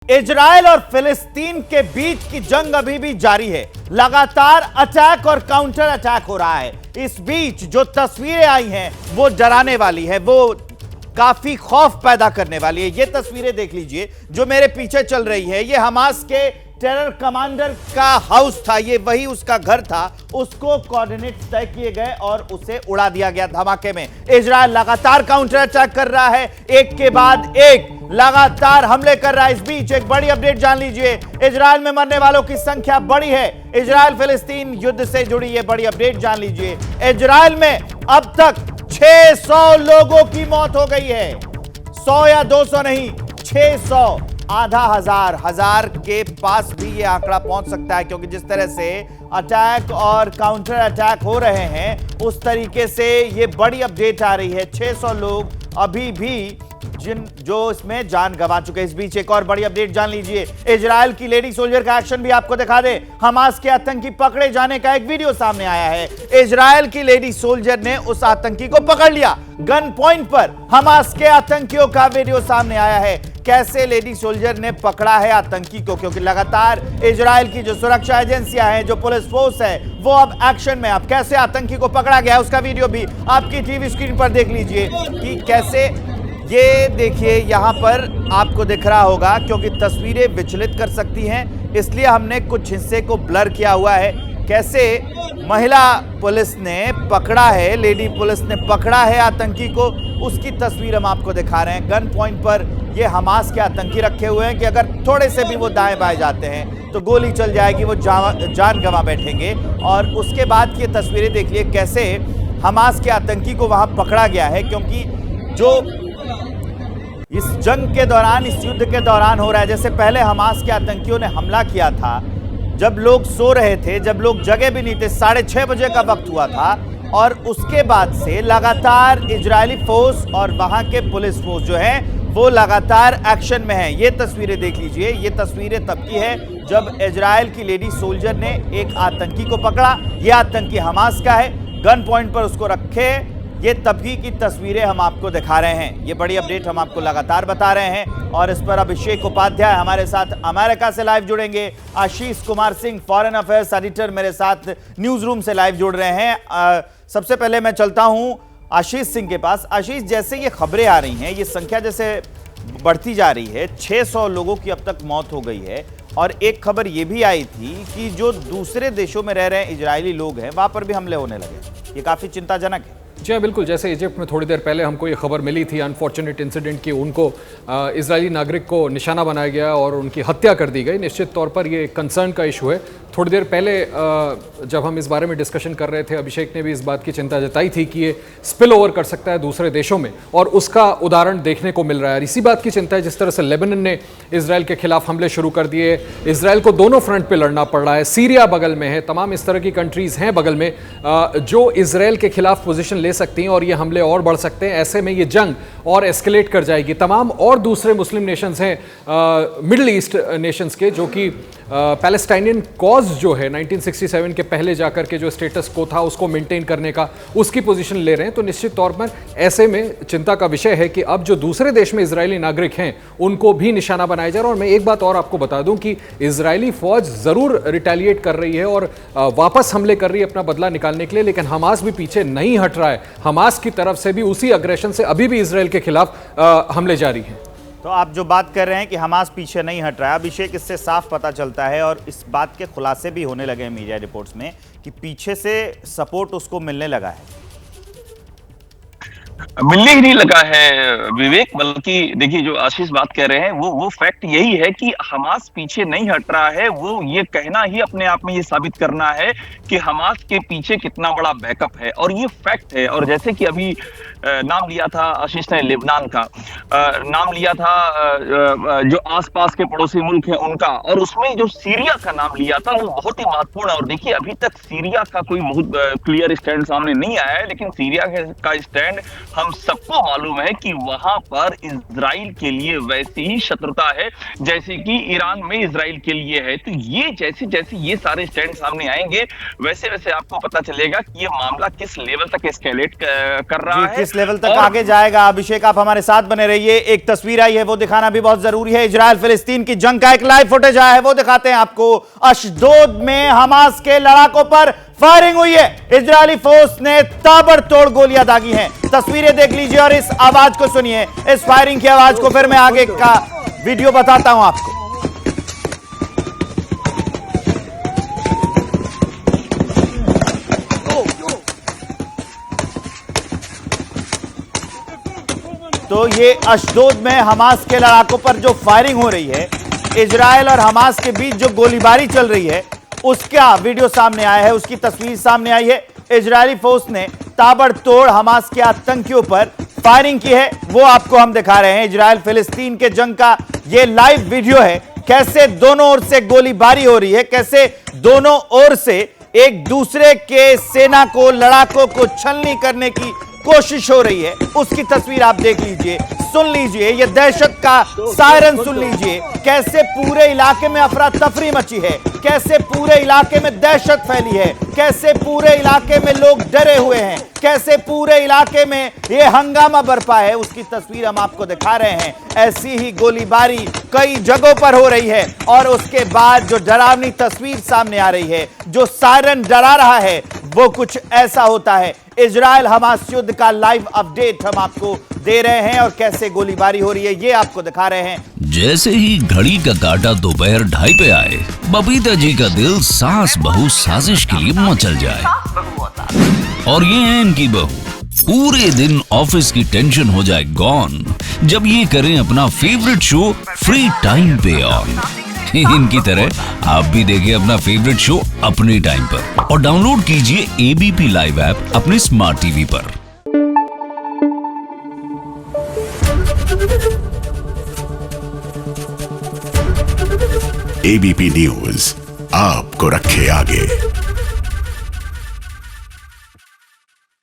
Israel और फिलिस्तीन के बीच की जंग अभी भी जारी है। लगातार अटैक और काउंटर अटैक हो रहा है। इस बीच जो तस्वीरें आई हैं वो डराने वाली है, वो काफी खौफ पैदा करने वाली है। ये तस्वीरें देख लीजिए जो मेरे पीछे चल रही है। ये हमास के टेरर कमांडर का हाउस था, ये वही उसका घर था। उसको कोऑर्डिनेट्स तय किए गए और उसे उड़ा दिया गया धमाके में। इजराइल लगातार काउंटर अटैक कर रहा है, एक के बाद एक लगातार हमले कर रहा है। इस बीच एक बड़ी अपडेट जान लीजिए, इजराइल में मरने वालों की संख्या बढ़ी है। इजराइल फिलिस्तीन युद्ध से जुड़ी ये बड़ी अपडेट जान लीजिए। इजराइल में अब तक 600 लोगों की मौत हो गई है। 100 या 200 नहीं, 600। आधा हजार के पास भी ये आंकड़ा पहुंच सकता है, क्योंकि जिस तरह से अटैक और काउंटर अटैक हो रहे हैं उस तरीके से ये बड़ी अपडेट आ रही है। 600 लोग अभी भी जो इसमें जान गंवा चुके हैं। इस बीच एक और बड़ी अपडेट जान लीजिए, इजराइल की लेडी सोल्जर का एक्शन भी आपको दिखा दे। हमास के आतंकी पकड़े जाने का एक वीडियो सामने आया है। इजराइल की लेडी सोल्जर ने उस आतंकी को पकड़ लिया गन पॉइंट पर। हमास के आतंकियों का वीडियो सामने आया है, कैसे लेडी सोल्जर ने पकड़ा है आतंकी को, क्योंकि लगातार इजराइल की जो सुरक्षा एजेंसियां हैं, जो पुलिस फोर्स है, वो अब एक्शन में। अब कैसे आतंकी को पकड़ा गया है उसका वीडियो भी आपकी टीवी स्क्रीन पर देख लीजिए कि कैसे। ये देखिए यहां पर आपको दिख रहा होगा, क्योंकि तस्वीरें विचलित कर सकती हैं, इसलिए हमने कुछ हिस्से को ब्लर किया हुआ है। कैसे महिला पुलिस ने पकड़ा है, लेडी पुलिस ने पकड़ा है आतंकी को, उसकी तस्वीर हम आपको दिखा रहे हैं। गन पॉइंट पर ये हमास के आतंकी रखे हुए हैं कि अगर थोड़े से भी वो दाएं बाएं जाते हैं तो गोली चल जाएगी, वो जान गंवा बैठेंगे। और उसके बाद की तस्वीरें देख लिए कैसे हमास के आतंकी को वहां पकड़ा गया है, क्योंकि जो इस जंग के दौरान, इस युद्ध के दौरान हो रहा है, जैसे पहले हमास के आतंकियों ने हमला किया था जब लोग सो रहे थे, जब लोग जगे भी नहीं थे, 6:30 बजे का वक्त हुआ था। और उसके बाद से लगातार इजरायली फोर्स और वहां के पुलिस फोर्स जो है वो लगातार एक्शन में है। ये तस्वीरें देख लीजिए, ये तस्वीरें तब की है जब इजराइल की लेडी सोल्जर ने एक आतंकी को पकड़ा। ये आतंकी हमास का है, गन पॉइंट पर उसको रखे। ये तभी की तस्वीरें हम आपको दिखा रहे हैं। ये बड़ी अपडेट हम आपको लगातार बता रहे हैं। और इस पर अभिषेक उपाध्याय हमारे साथ अमेरिका से लाइव जुड़ेंगे। Ashish Kumar Singh foreign affairs editor मेरे साथ न्यूज रूम से लाइव जुड़ रहे हैं। सबसे पहले मैं चलता हूं आशीष सिंह के पास। आशीष, जैसे ये खबरें आ रही हैं, ये संख्या जैसे बढ़ती जा रही है, 600 लोगों की अब तक मौत हो गई है, और एक खबर ये भी आई थी कि जो दूसरे देशों में रह रहे इजरायली लोग हैं वहां पर भी हमले होने लगे। ये काफी चिंताजनक है। जी हाँ, बिल्कुल। जैसे इजिप्ट में थोड़ी देर पहले हमको ये खबर मिली थी, अनफॉर्चुनेट इंसिडेंट की, उनको इजरायली नागरिक को निशाना बनाया गया और उनकी हत्या कर दी गई। निश्चित तौर पर ये कंसर्न का इशू है। थोड़ी देर पहले जब हम इस बारे में डिस्कशन कर रहे थे, अभिषेक ने भी इस बात की चिंता जताई थी कि ये स्पिल ओवर कर सकता है दूसरे देशों में, और उसका उदाहरण देखने को मिल रहा है। इसी बात की चिंता है जिस तरह से लेबनान ने इजराइल के खिलाफ हमले शुरू कर दिए। इजराइल को दोनों फ्रंट पे लड़ना पड़ रहा है। सीरिया बगल में है, तमाम इस तरह की कंट्रीज हैं बगल में जो इजराइल के खिलाफ पोजीशन ले सकती हैं, और ये हमले और बढ़ सकते हैं। ऐसे में ये जंग और एस्केलेट कर जाएगी। तमाम और दूसरे मुस्लिम नेशंस हैं, मिडिल ईस्ट नेशंस के, जो कि पैलेस्टाइनियन कॉज जो है 1967 के पहले जाकर के जो स्टेटस को था उसको मेंटेन करने का, उसकी पोजीशन ले रहे हैं। तो निश्चित तौर पर ऐसे में चिंता का विषय है कि अब जो दूसरे देश में इजरायली नागरिक हैं उनको भी निशाना बनाया जा रहा है। और मैं एक बात और आपको बता दूं कि इजरायली फौज जरूर रिटेलिएट कर रही है और वापस हमले कर रही है अपना बदला निकालने के लिए, लेकिन हमास भी पीछे नहीं हट रहा है। हमास की तरफ से भी उसी अग्रेशन से अभी भी इजराइल के खिलाफ हमले जारी हैं। तो आप जो बात कर रहे हैं कि हमास पीछे नहीं हट रहा है, अभिषेक, इससे साफ पता चलता है, और इस बात के खुलासे भी होने लगे हैं मीडिया रिपोर्ट्स में, कि पीछे से सपोर्ट उसको मिलने लगा है। मिलने ही नहीं लगा है विवेक, बल्कि देखिए जो आशीष बात कह रहे हैं वो फैक्ट यही है कि हमास पीछे नहीं हट रहा है। वो ये कहना ही अपने आप में ये साबित करना है कि हमास के पीछे कितना बड़ा बैकअप है, और ये फैक्ट है। और जैसे कि अभी नाम लिया था आशीष ने लेबनान का, नाम लिया था जो आसपास के पड़ोसी मुल्क हैं उनका, और उसमें जो सीरिया का नाम लिया था वो बहुत ही महत्वपूर्ण है। और देखिए अभी तक सीरिया का कोई बहुत क्लियर स्टैंड सामने नहीं आया है, लेकिन सीरिया का स्टैंड हम सबको मालूम है कि वहां पर इजराइल के लिए वैसी ही शत्रुता है जैसे कि ईरान में इजराइल के लिए है। तो ये जैसे जैसे ये सारे स्टैंड सामने आएंगे वैसे वैसे आपको पता चलेगा कि ये मामला किस लेवल तक एस्केलेट कर रहा है। किस लेवल तक आगे जाएगा। अभिषेक, आप हमारे साथ बने रहिए। एक तस्वीर आई है, वो दिखाना भी बहुत जरूरी है। इजराइल फिलिस्तीन की जंग का एक लाइव फुटेज आया है, वो दिखाते हैं आपको। अशदोद में हमास के लड़ाकों पर फायरिंग हुई है। इजरायली फोर्स ने ताबड़तोड़ गोलियां दागी हैं। तस्वीरें देख लीजिए और इस आवाज को सुनिए। इस फायरिंग की आवाज को फिर मैं आगे का वीडियो बताता हूं आपको। तो ये अशदोद में हमास के लड़ाकों पर जो फायरिंग हो रही है, इजराइल और हमास के बीच जो गोलीबारी चल रही है, उसका वीडियो सामने आया है, उसकी तस्वीर सामने आई है। इजरायली फोर्स ने ताबड़तोड़ हमास के आतंकियों पर फायरिंग की है, वो आपको हम दिखा रहे हैं। इजराइल फिलिस्तीन के जंग का ये लाइव वीडियो है, कैसे दोनों ओर से गोलीबारी हो रही है, कैसे दोनों ओर से एक दूसरे के सेना को, लड़ाकों को छलनी करने की कोशिश हो रही है। उसकी तस्वीर आप देख लीजिए, सुन लीजिए, ये दहशत का सायरन सुन लीजिए। कैसे पूरे इलाके में अफरा तफरी मची है, कैसे पूरे इलाके में दहशत फैली है, कैसे पूरे इलाके में लोग डरे हुए हैं, कैसे पूरे इलाके में ये हंगामा बरपा है, उसकी तस्वीर हम आपको दिखा रहे हैं। ऐसी ही गोलीबारी कई जगहों पर हो रही है और उसके बाद जो डरावनी तस्वीर सामने आ रही है, जो सायरन डरा रहा है, वो कुछ ऐसा होता है। इजराइल हमास युद्ध का लाइव अपडेट हम आपको दे रहे हैं और कैसे गोलीबारी हो रही है ये आपको दिखा रहे हैं। जैसे ही घड़ी का काटा दोपहर 2:30 पे आए, बबीता जी का दिल सास बहू साजिश के लिए मचल जाए। और ये है इनकी बहू, पूरे दिन ऑफिस की टेंशन हो जाए गॉन जब ये करें अपना फेवरेट शो फ्री टाइम पे ऑन। इनकी तरह आप भी देखिए अपना फेवरेट शो अपने टाइम पर और डाउनलोड कीजिए एबीपी लाइव ऐप अपने स्मार्ट टीवी पर। एबीपी न्यूज आपको रखे आगे।